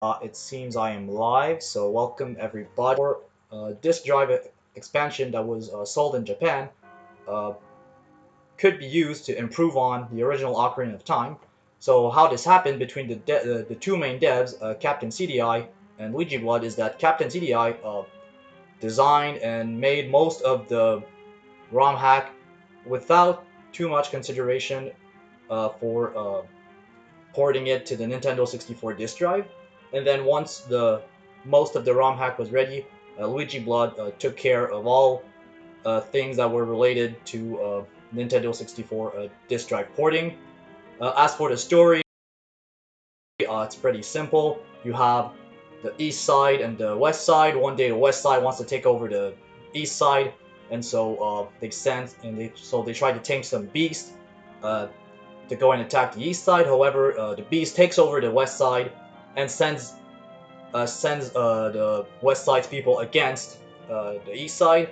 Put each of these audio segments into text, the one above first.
It seems I am live, so welcome everybody. Disk drive expansion that was sold in Japan uh, could be used to improve on the original Ocarina of Time. So how this happened between the two main devs, Captain CDI and Luigi Blood, is that Captain CDI designed and made most of the ROM hack without too much consideration for porting it to the Nintendo 64 disk drive. And then once the most of the ROM hack was ready, Luigi Blood took care of all things that were related to Nintendo 64 disk drive porting. As for the story, it's pretty simple. You have the east side and the west side. One day the west side wants to take over the east side, and so they try to tame some beast to go and attack the east side. However, the beast takes over the west side and sends the west side's people against the east side.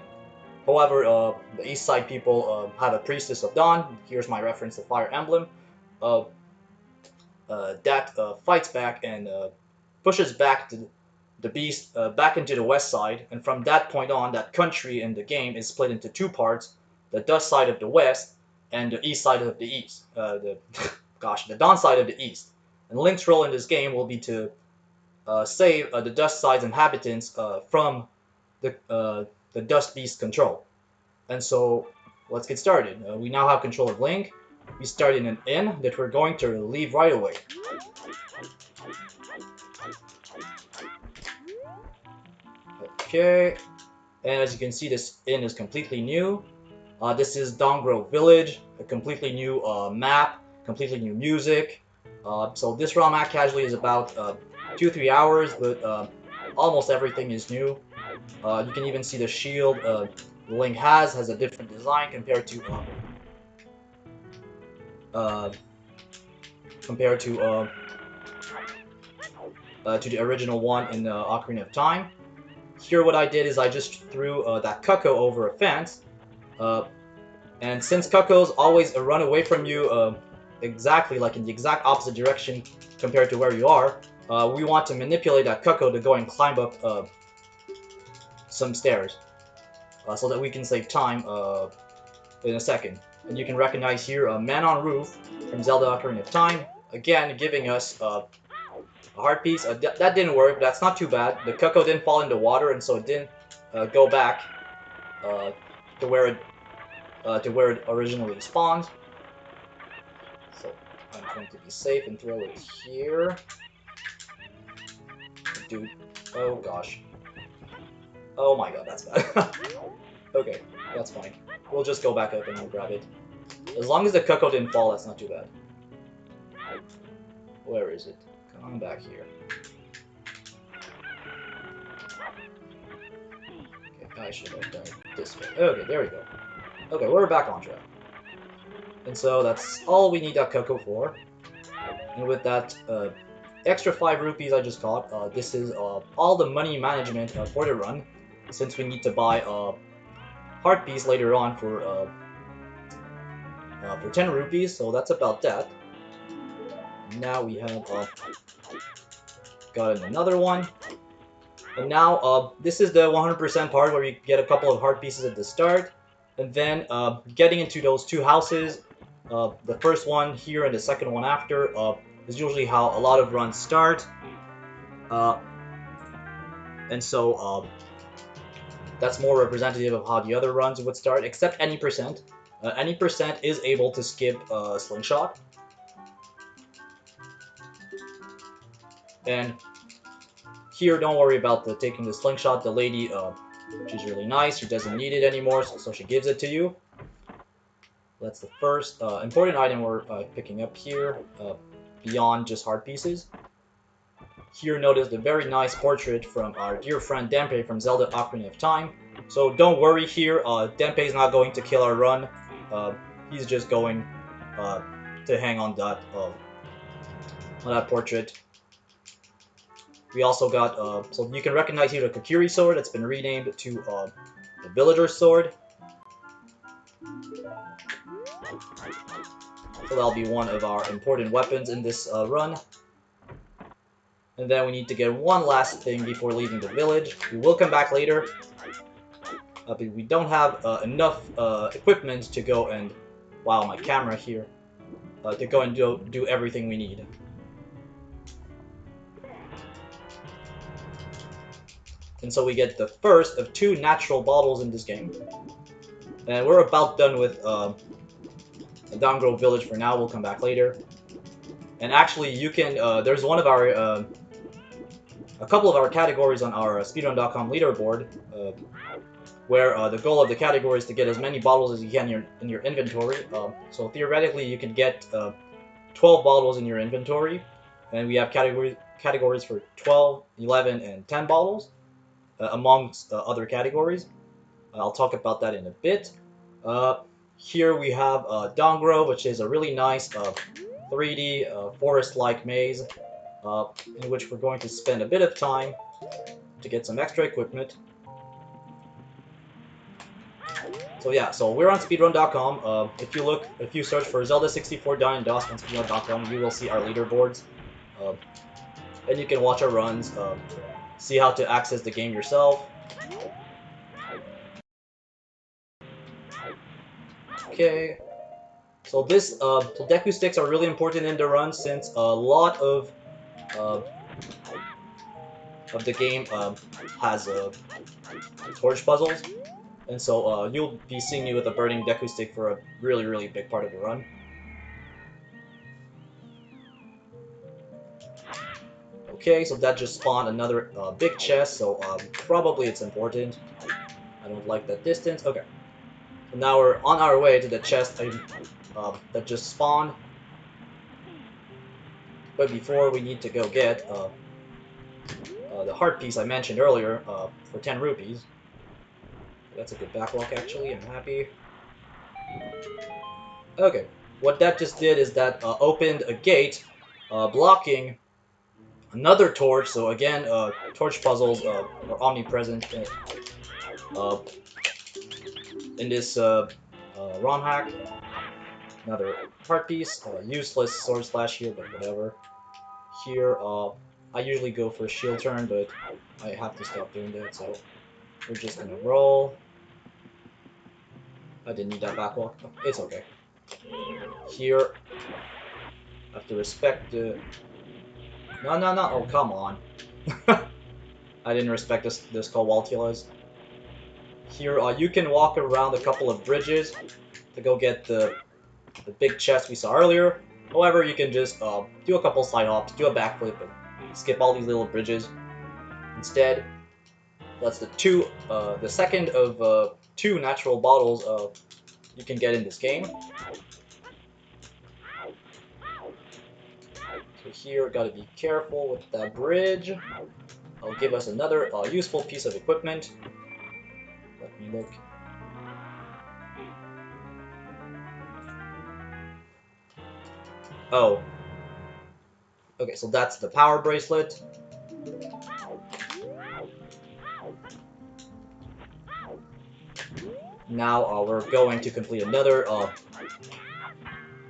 However, the east side people have a priestess of dawn. Here's my reference to Fire Emblem. Uh, that fights back and pushes back the beast back into the west side. And from that point on, that country in the game is split into two parts: the Dusk side of the west and the east side of the east. The dawn side of the east. And Link's role in this game will be to save the Dusk side's inhabitants from the Dust Beast control. And so let's get started. We now have control of Link. We start in an inn that we're going to leave right away. Okay, and as you can see, this inn is completely new. This is Dongrove Village, a completely new map, completely new music. So this ROM hack casually is about 2-3 hours, but almost everything is new. You can even see the shield Link has a different design compared to uh, the original one in Ocarina of Time. Here, what I did is I just threw that Cucco over a fence, and since Cuccos always run away from you exactly like in the exact opposite direction compared to where you are, we want to manipulate that Cucco to go and climb up some stairs so that we can save time in a second. And you can recognize here a Man on Roof from Zelda Ocarina of Time, again giving us a heart piece. That didn't work, but that's not too bad. The Cucco didn't fall into water, and so it didn't go back to where it originally spawned. So I'm going to be safe and throw it here. Dude, oh gosh. Oh my god, that's bad. Okay, that's fine. We'll just go back up and we'll grab it. As long as the Cucco didn't fall, that's not too bad. Where is it? Come on back here. Okay, I should have done it this way. Okay, there we go. Okay, we're back on track. And so that's all we need that Cucco for. And with that extra 5 rupees I just got, this is all the money management for the run, since we need to buy a heart piece later on for 10 rupees, so that's about that. Now we have got another one. And now this is the 100% part where you get a couple of heart pieces at the start. And then getting into those two houses, the first one here and the second one after, is usually how a lot of runs start. And so that's more representative of how the other runs would start, except any percent. Any percent is able to skip Slingshot. And here, don't worry about taking the Slingshot. The lady, she's really nice. She doesn't need it anymore, so she gives it to you. That's the first important item we're picking up here, beyond just heart pieces. Here, notice the very nice portrait from our dear friend Denpei from Zelda Ocarina of Time. So don't worry here, Denpei's not going to kill our run. He's just going to hang on that portrait. We also got, so you can recognize here the Kokiri sword that's been renamed to the Villager's sword. So that'll be one of our important weapons in this run. And then we need to get one last thing before leaving the village. We will come back later. But we don't have enough equipment to go and... Wow, my camera here. To go and do everything we need. And so we get the first of 2 natural bottles in this game. And we're about done with the Downgrove Village for now. We'll come back later. And actually, you can... there's one of our... a couple of our categories on our Speedrun.com leaderboard, where the goal of the category is to get as many bottles as you can in your inventory. So theoretically, you could get 12 bottles in your inventory, and we have categories for 12, 11, and 10 bottles, amongst other categories. I'll talk about that in a bit. Here we have Downgrove, which is a really nice 3D forest-like maze, in which we're going to spend a bit of time to get some extra equipment. So yeah, so we're on speedrun.com. If you search for Zelda 64 Done in Dusk on speedrun.com, you will see our leaderboards. And you can watch our runs, see how to access the game yourself. Okay. So Deku sticks are really important in the run since a lot of the game has torch puzzles. And so you'll be seeing me with a burning Deku stick for a really, really big part of the run. Okay, so that just spawned another big chest, so probably it's important. I don't like that distance. Okay. So now we're on our way to the chest that just spawned. But before, we need to go get the heart piece I mentioned earlier for 10 rupees. That's a good backlog, actually. I'm happy. Okay. What that just did is that opened a gate blocking another torch. So again, torch puzzles are omnipresent in this ROM hack. Another heart piece. Useless sword slash here, but whatever. Here, I usually go for a shield turn, but I have to stop doing that, so we're just gonna roll. I didn't need that backwalk. Oh, it's okay. Here, I have to respect the... No. Oh, come on. I didn't respect this called Waltilas. Here, you can walk around a couple of bridges to go get the big chest we saw earlier. However, you can just do a couple side hops, do a backflip, and skip all these little bridges. Instead, that's the second of 2 natural bottles you can get in this game. So here, gotta be careful with that bridge. I'll give us another useful piece of equipment. Let me look. Oh. Okay, so that's the power bracelet. Now we're going to complete another...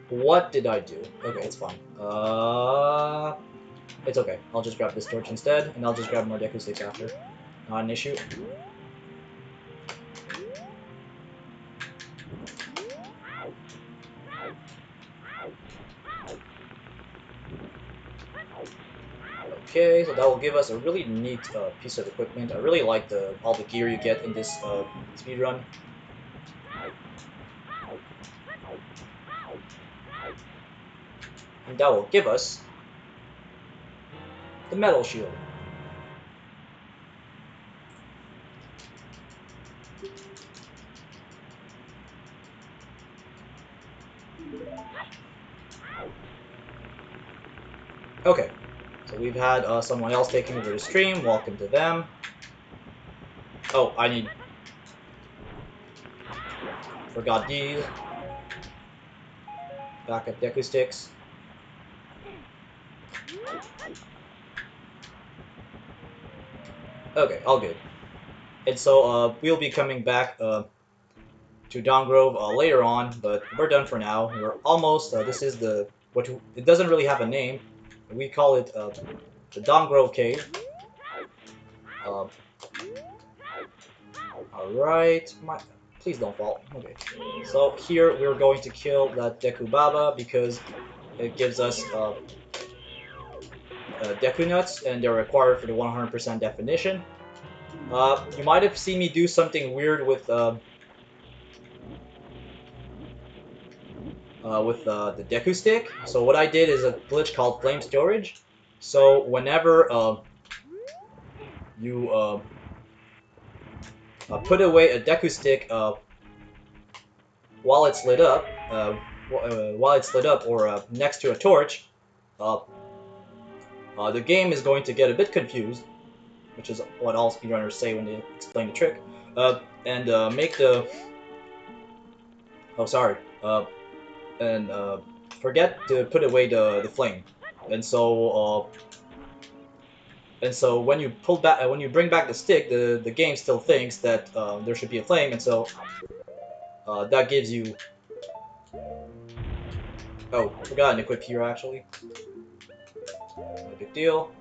What did I do? Okay, it's fine. It's okay. I'll just grab this torch instead, and I'll just grab more Deku sticks after. Not an issue. Okay, so that will give us a really neat piece of equipment. I really like all the gear you get in this speedrun. And that will give us the metal shield. Okay, so we've had someone else taking over the stream. Welcome to them. Oh, I need... Forgot these. Backup Deku sticks. Okay, all good. And so we'll be coming back to Downgrove later on, but we're done for now. We're almost. This is it doesn't really have a name. We call it the Dongrove Cave. Uh, Alright, please don't fall. Okay. So here we're going to kill that Deku Baba because it gives us Deku Nuts, and they're required for the 100% definition. You might have seen me do something weird with the Deku Stick. So what I did is a glitch called Flame Storage. So whenever you put away a Deku Stick while it's lit up, or next to a torch, the game is going to get a bit confused, which is what all speedrunners say when they explain the trick, and make the... Oh, sorry. And forget to put away the flame. And so when you bring back the stick, the game still thinks that there should be a flame, and so that gives you... Oh, forgot an equip here actually. No big deal.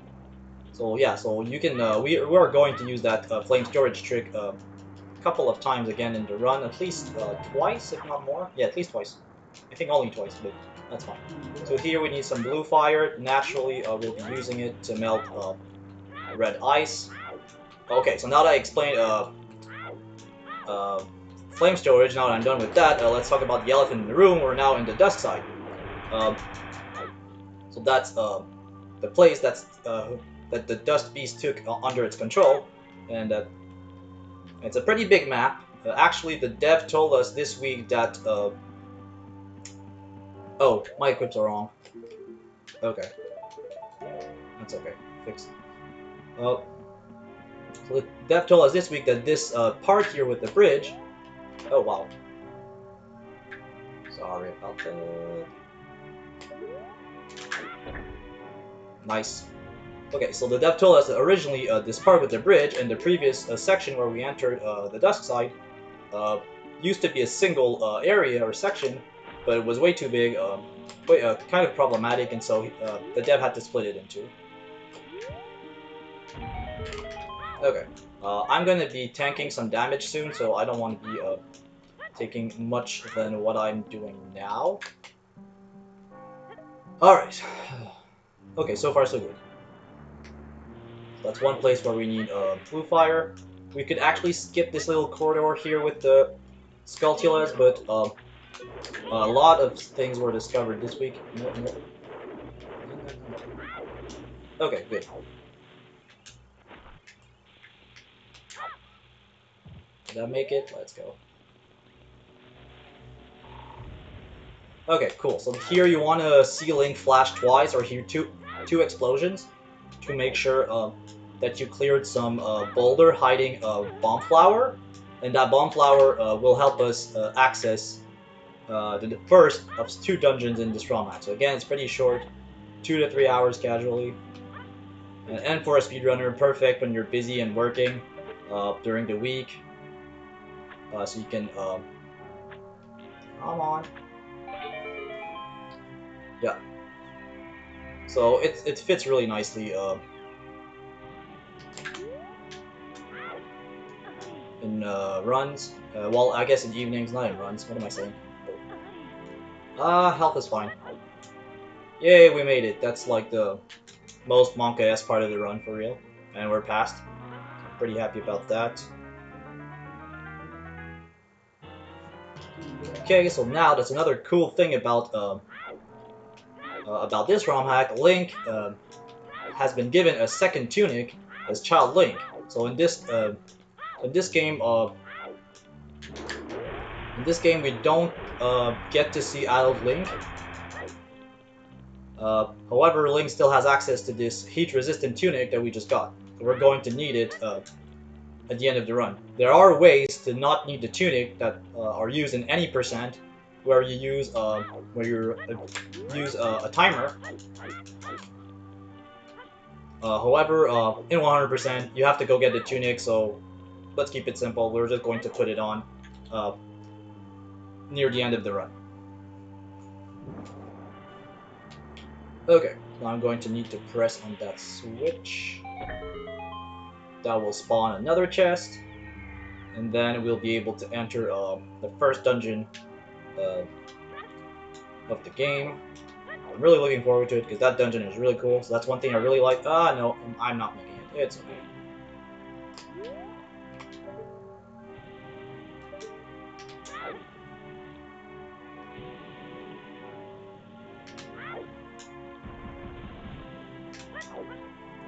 So yeah, so you can we're going to use that flame storage trick a couple of times again in the run, at least twice, if not more. Yeah, at least twice. I think only twice, but that's fine. So here we need some blue fire. Naturally, we'll be using it to melt red ice. Okay, so now that I explained flame storage, now that I'm done with that, let's talk about the elephant in the room. We're now in the Dusk side. So that's the place that the Dust Beast took under its control, and it's a pretty big map. Actually, the dev told us this week that... Oh, my equips are wrong. Okay. That's okay. Fixed. So the dev told us this week that this part here with the bridge... Oh, wow. Sorry about that. Nice. Okay, so the dev told us that originally this part with the bridge and the previous section where we entered the Dusk side used to be a single area or section, but it was way too big, kind of problematic, and so the dev had to split it in two. Okay, I'm going to be tanking some damage soon, so I don't want to be taking much than what I'm doing now. Alright. Okay, so far so good. That's one place where we need blue fire. We could actually skip this little corridor here with the Skulltulas, but a lot of things were discovered this week. No. Okay, good. Did that make it? Let's go. Okay, cool. So here you want to see Link flash twice or hear two explosions to make sure that you cleared some boulder hiding a bomb flower, and that bomb flower will help us access the first of 2 dungeons in this ROM hack. So again, it's pretty short, 2 to 3 hours casually, and for a speedrunner, perfect when you're busy and working during the week, so you can come on. Yeah. So it fits really nicely in runs. Well, I guess in evenings, not in runs. What am I saying? Health is fine. Yay, we made it. That's like the most Monka-esque part of the run for real. And we're past. Pretty happy about that. Okay, so now that's another cool thing about this ROM hack. Link has been given a second tunic as Child Link. So in this game we don't get to see adult Link. However, Link still has access to this heat-resistant tunic that we just got. So we're going to need it at the end of the run. There are ways to not need the tunic that are used in any percent, where you use a timer. However, in 100%, you have to go get the tunic. So let's keep it simple. We're just going to put it on near the end of the run. Okay, Now I'm going to need to press on that switch. That will spawn another chest, and then we'll be able to enter the first dungeon uh, of the game. I'm really looking forward to it because that dungeon is really cool. So that's one thing I really like. Ah, no, I'm not making it. It's okay.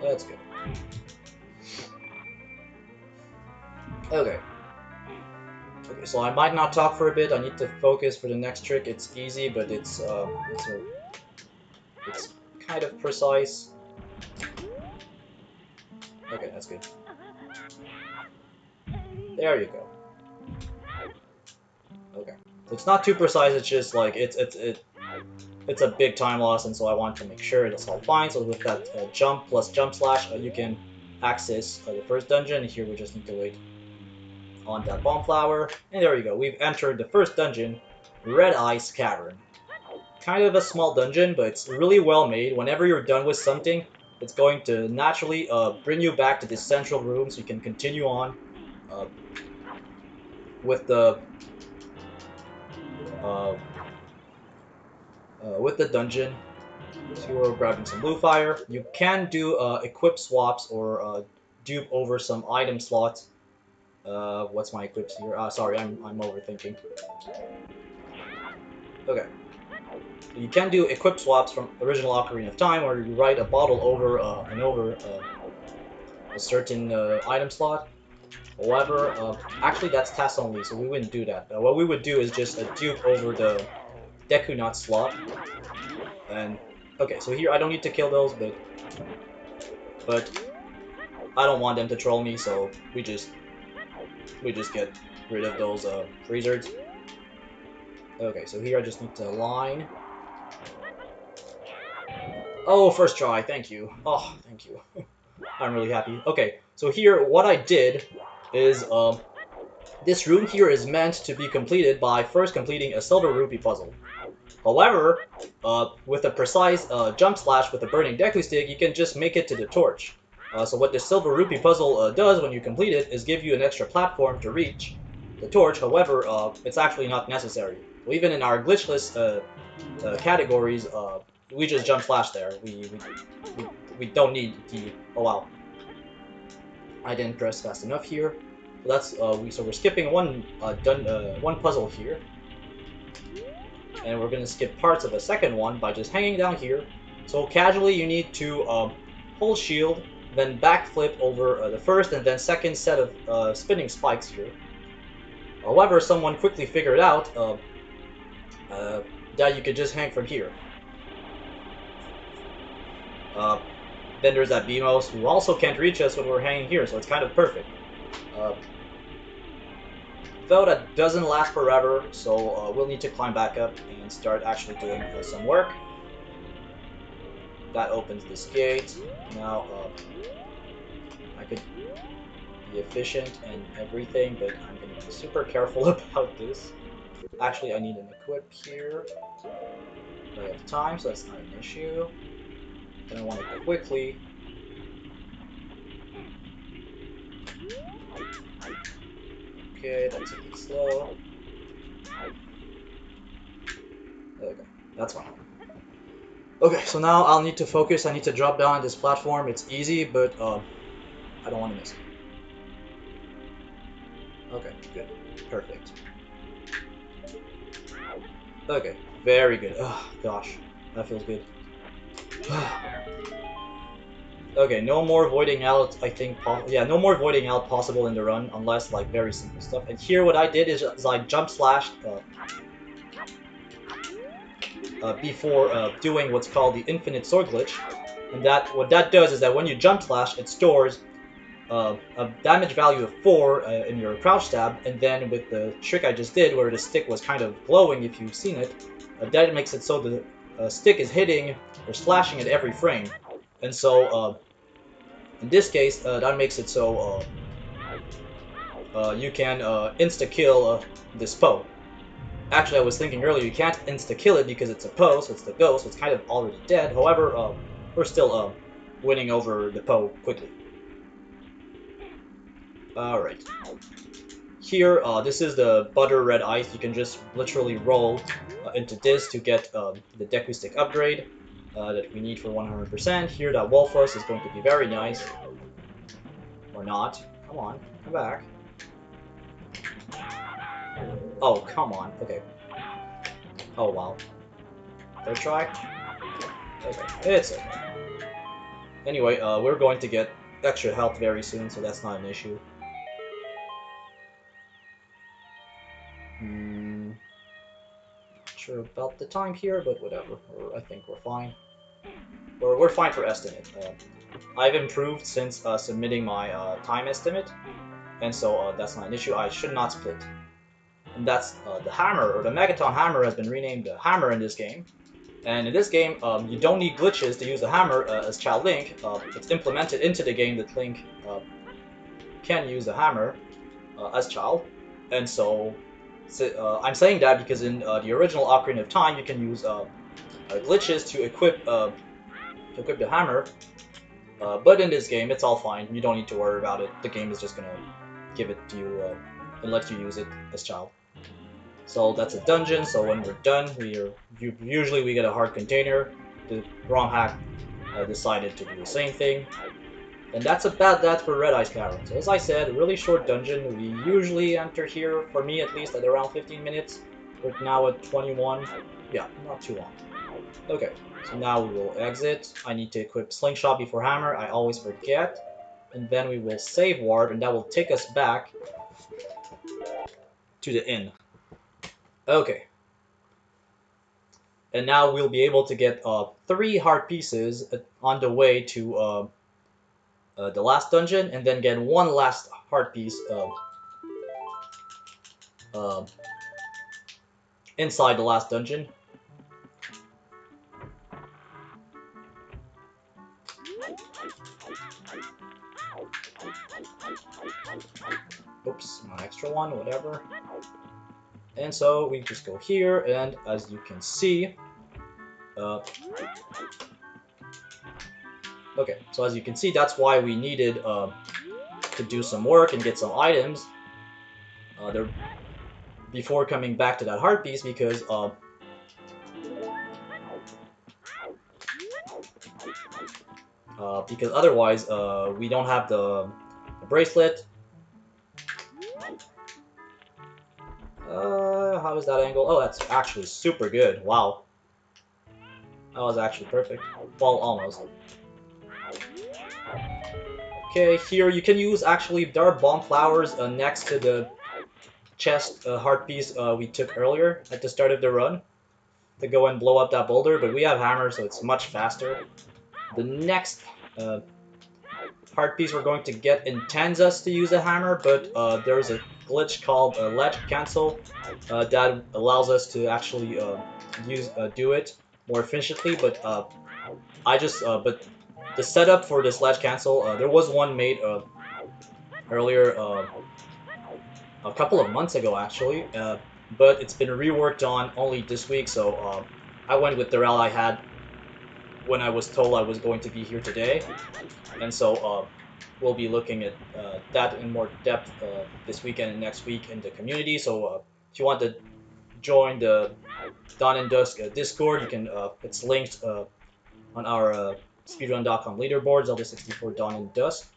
Let's go. Okay. Okay, so I might not talk for a bit. I need to focus for the next trick. It's easy, but it's kind of precise. Okay, that's good. There you go. Okay, so it's not too precise. It's just like it's a big time loss, and so I want to make sure it's all fine. So with that jump plus jump slash, you can access the first dungeon. Here we just need to wait on that bomb flower, and there you go. We've entered the first dungeon, Red Ice Cavern. Kind of a small dungeon, but it's really well made. Whenever you're done with something, it's going to naturally bring you back to this central room, so you can continue on uh, with the uh, with the dungeon. So we're grabbing some blue fire. You can do equip swaps or dupe over some item slots. What's my equips here? Sorry, I'm overthinking. Okay. You can do equip swaps from original Ocarina of Time, where you write a bottle over a certain item slot. However, actually that's task only, so we wouldn't do that. What we would do is just dupe over the Deku Nut slot. And okay, so here I don't need to kill those, but I don't want them to troll me, so we just get rid of those freezers. Okay, so here I just need to line. Oh, first try, thank you. Oh, thank you. I'm really happy. Okay, so here what I did is this room here is meant to be completed by first completing a silver rupee puzzle. However, with a precise jump slash with a burning Deku stick, you can just make it to the torch. So what the silver rupee puzzle does when you complete it is give you an extra platform to reach the torch. However, it's actually not necessary. So even in our glitchless categories, we just jump slash there. We don't need the... Oh wow, I didn't press fast enough here. So that's so we're skipping one one puzzle here. And we're going to skip parts of the second one by just hanging down here. So casually you need to hold shield, then backflip over the first and then second set of spinning spikes here. However, someone quickly figured out that you could just hang from here. Then there's that Beamos, who also can't reach us when we're hanging here, so it's kind of perfect. Though that doesn't last forever, so we'll need to climb back up and start actually doing some work. That opens this gate. Now, I could be efficient and everything, but I'm going to be super careful about this. Actually, I need an equip here. I have time, so that's not an issue. Then I want to go quickly. Okay, that's a bit slow. Okay, that's fine. Okay, so now I'll need to focus. I need to drop down on this platform. It's easy, but I don't want to miss it. Okay, good. Perfect. Okay, very good. Oh, gosh, that feels good. Okay, no more voiding out, I think, yeah, no more voiding out possible in the run, unless, like, very simple stuff. And here what I did is I jump slashed before doing what's called the infinite sword glitch. And what that does is that when you jump slash, it stores a damage value of 4 in your crouch stab, and then with the trick I just did, where the stick was kind of glowing if you've seen it, that makes it so the stick is hitting or slashing at every frame. And so, in this case, that makes it so you can insta-kill this Poe. Actually, I was thinking earlier, you can't insta-kill it because it's a Poe, so it's the ghost, so it's kind of already dead. However, we're still winning over the Poe quickly. Alright. Here, this is the butter red ice. You can just literally roll into this to get the Deku Stick upgrade that we need for 100%. Here, that Wolfus is going to be very nice. Or not. Come on, come back. Oh, come on. Okay. Oh, wow. Third try? Okay, it's okay. Anyway, we're going to get extra health very soon, so that's not an issue. Not sure about the time here, but whatever. I think we're fine. We're fine for estimate. I've improved since submitting my time estimate, and so that's not an issue. I should not split. And that's the hammer, or the Megaton hammer has been renamed the hammer in this game. And in this game, you don't need glitches to use the hammer as Child Link. It's implemented into the game that Link can use the hammer as Child. And so I'm saying that because in the original Ocarina of Time, you can use glitches to equip the hammer. But in this game, it's all fine. You don't need to worry about it. The game is just gonna give it to you and let you use it as Child. So that's a dungeon. So when we're done, usually we get a hard container. The ROM hack decided to do the same thing, and that's about that for Red Ice Cavern. So as I said, a really short dungeon. We usually enter here, for me at least, at around 15 minutes. We're now at 21. Yeah, not too long. Okay, so now we will exit. I need to equip Slingshot before Hammer. I always forget. And then we will save warp, and that will take us back to the inn. Okay. And now we'll be able to get 3 heart pieces on the way to the last dungeon, and then get 1 last heart piece inside the last dungeon. Oops, my extra one, whatever. And so we just go here, and as you can see, okay, so as you can see, that's why we needed to do some work and get some items before coming back to that heart piece, because otherwise we don't have the bracelet. How is that angle? Oh, that's actually super good. Wow. That was actually perfect. Well, almost. Okay, here you can use, actually, there are bomb flowers next to the chest heart piece we took earlier at the start of the run to go and blow up that boulder, but we have hammer, so it's much faster. The next heart piece we're going to get intends us to use a hammer, but there's a glitch called ledge cancel that allows us to actually do it more efficiently. But but the setup for this ledge cancel, there was one made earlier, a couple of months ago actually, but it's been reworked on only this week. So I went with the route I had when I was told I was going to be here today, and so we'll be looking at that in more depth this weekend and next week in the community. So if you want to join the Dawn and Dusk Discord, you can. It's linked on our speedrun.com leaderboard, Zelda 64 Dawn and Dusk.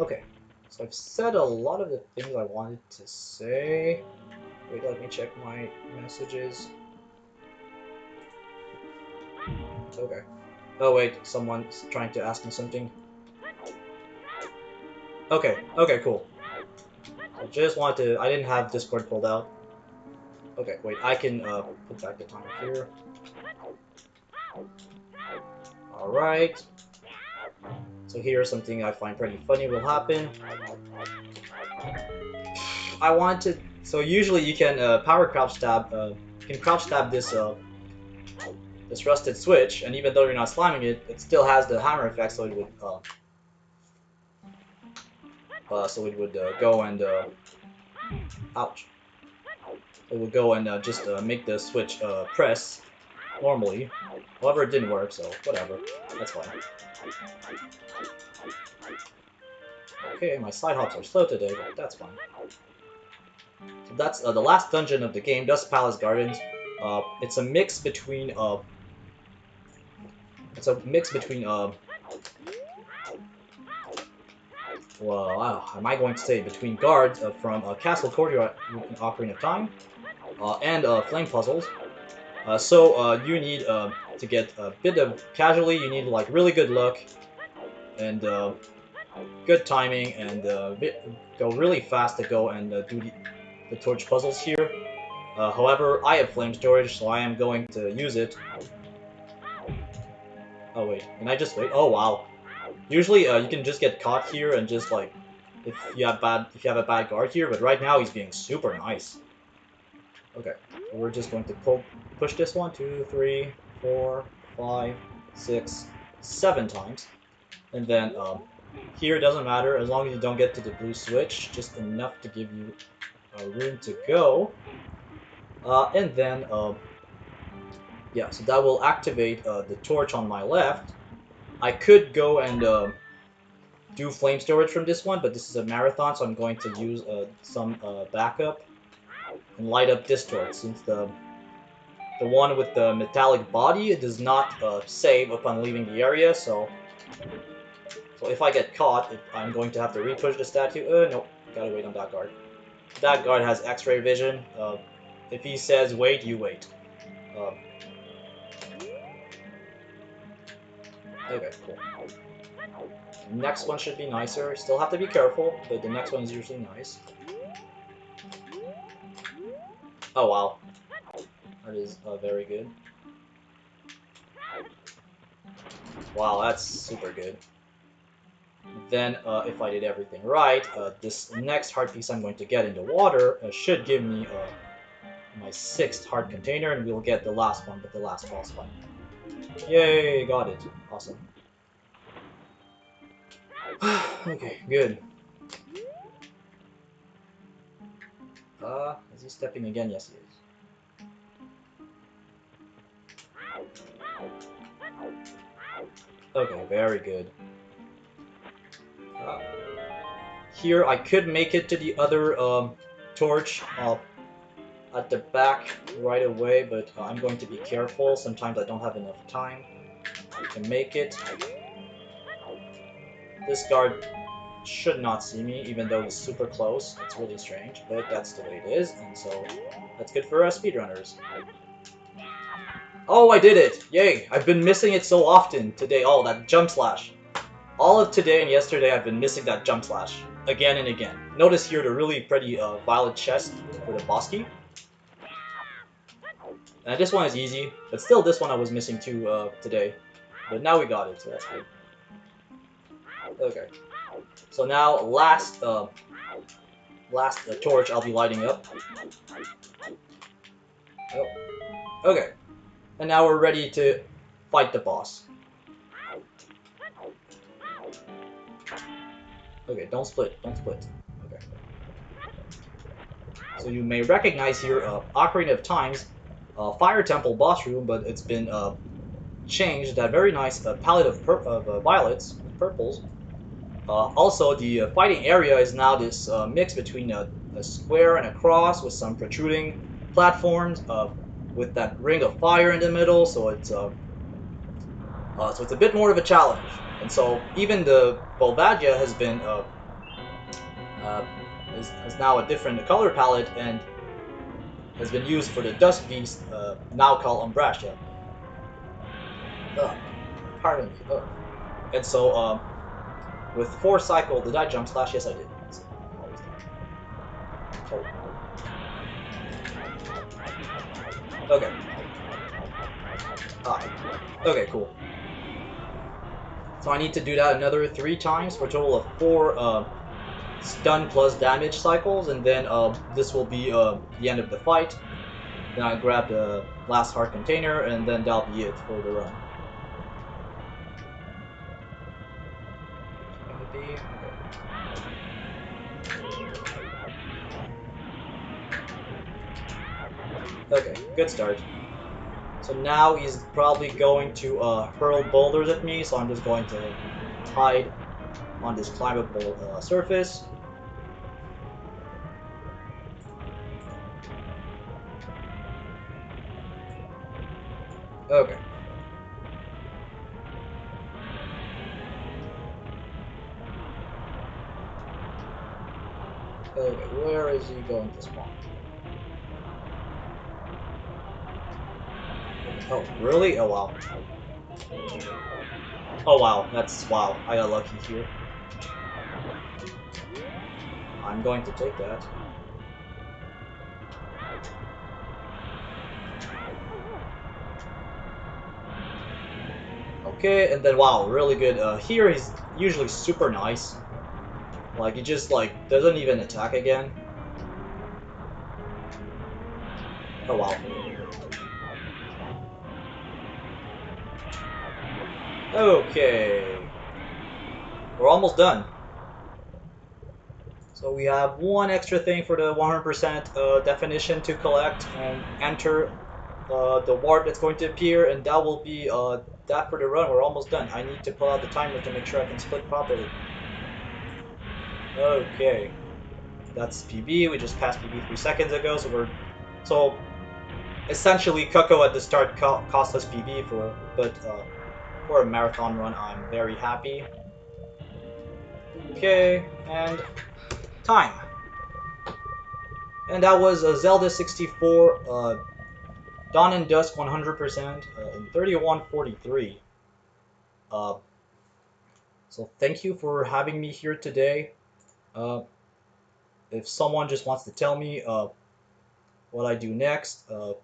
Okay, so I've said a lot of the things I wanted to say. Wait, let me check my messages. Okay. Oh wait, someone's trying to ask me something. Okay, okay, cool. I just wanted to... I didn't have Discord pulled out. Okay, wait, I can put back the timer here. Alright. So here's something I find pretty funny will happen. I want to... So usually you can power crouch stab... you can crouch stab this this rusted switch, and even though you're not slamming it, it still has the hammer effect, so it would go and ouch. It would go and just make the switch press, normally. However, it didn't work, so whatever. That's fine. Okay, my side hops are slow today, but that's fine. So that's the last dungeon of the game, Dusk Palace Gardens. It's a mix between well, am I going to say between guards from Castle Courtyard in Ocarina of Time and flame puzzles. So you need to get a bit of casually. You need like really good luck and good timing and go really fast to go and do the torch puzzles here. However, I have flame storage, so I am going to use it. Oh wait, can I just wait? Oh wow. Usually you can just get caught here and just like if you have a bad guard here, but right now he's being super nice. Okay, we're just going to push this one, 2, 3, 4, 5, 6, 7 times, and then here it doesn't matter as long as you don't get to the blue switch, just enough to give you room to go, and then yeah, so that will activate the torch on my left. I could go and do flame storage from this one, but this is a marathon, so I'm going to use some backup and light up this torch since the one with the metallic body does not save upon leaving the area, so if I get caught, I'm going to have to re-push the statue. Nope, gotta wait on that guard. That guard has X-ray vision. If he says wait, you wait. Okay, cool. Next one should be nicer. Still have to be careful, but the next one is usually nice. Oh wow. That is very good. Wow, that's super good. Then, if I did everything right, this next heart piece I'm going to get in the water should give me my 6th heart container, and we'll get the last one, but the last boss fight. Yay, got it. Awesome. Okay, good. Is he stepping again? Yes, he is. Okay, very good. Here, I could make it to the other torch at the back right away, but I'm going to be careful. Sometimes I don't have enough time to make it. This guard should not see me, even though he's super close. It's really strange, but that's the way it is, and so that's good for us speedrunners. Oh, I did it! Yay! I've been missing it so often today. Oh, that jump slash. All of today and yesterday, I've been missing that jump slash again and again. Notice here the really pretty violet chest for the boss key. And this one is easy, but still this one I was missing too today. But now we got it, so that's good. Okay. So now, last torch I'll be lighting up. Oh. Okay. And now we're ready to fight the boss. Okay, don't split, don't split. Okay. So you may recognize here Ocarina of Time's Fire Temple boss room, but it's been changed. That very nice palette of violets, purples. Also, the fighting area is now this mix between a square and a cross with some protruding platforms with that ring of fire in the middle. So it's a bit more of a challenge. And so even the Volvagia has been is now a different color palette and has been used for the Dusk Beast, now called Umbrascia. Pardon me. And so with 4 cycle, did I jump slash? Yes, I did. So, oh. Okay. Okay, cool. So I need to do that another 3 times for a total of 4 stun plus damage cycles, and then this will be the end of the fight. Then I grab the last heart container, and then that'll be it for the run. Okay, good start. So now he's probably going to hurl boulders at me, so I'm just going to hide on this climbable surface. Okay. Okay, where is he going to spawn? Oh, really? Oh, wow. Oh, wow. Wow. I got lucky here. I'm going to take that. Okay, and then, wow, really good. Here he's usually super nice. Like, he just, like, doesn't even attack again. Oh, wow. Okay. We're almost done. So we have one extra thing for the 100% definition to collect and enter the warp that's going to appear, and that will be that for the run. We're almost done. I need to pull out the timer to make sure I can split properly. Okay, that's PB. We just passed PB 3 seconds ago, so essentially Coco at the start cost us PB but for a marathon run, I'm very happy. Okay, and time. And that was a Zelda 64 Dawn and Dusk 100% in 31:43. Uh, so thank you for having me here today. Uh, if someone just wants to tell me what I do next, so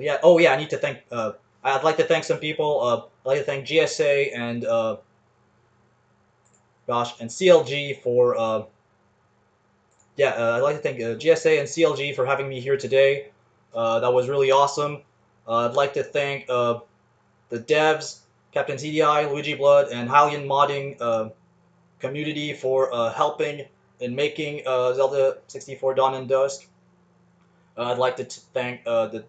yeah. Oh yeah, I need to thank. I'd like to thank some people. I'd like to thank GSA and gosh and CLG for yeah. I'd like to thank GSA and CLG for having me here today. That was really awesome. I'd like to thank the devs, Captain CDI, Luigi Blood, and Hylian Modding community for helping in making Zelda 64 Dawn and Dusk. I'd like to thank the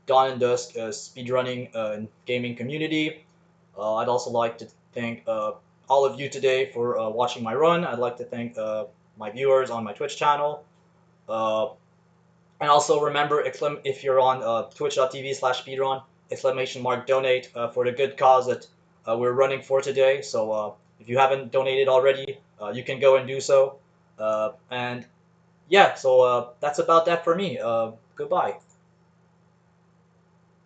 Dawn and Dusk speedrunning and gaming community. I'd also like to thank all of you today for watching my run. I'd like to thank my viewers on my Twitch channel. Uh, and also remember, if you're on twitch.tv/speedrun, exclamation mark donate for the good cause that we're running for today. So if you haven't donated already, you can go and do so. And yeah, so that's about that for me. Goodbye.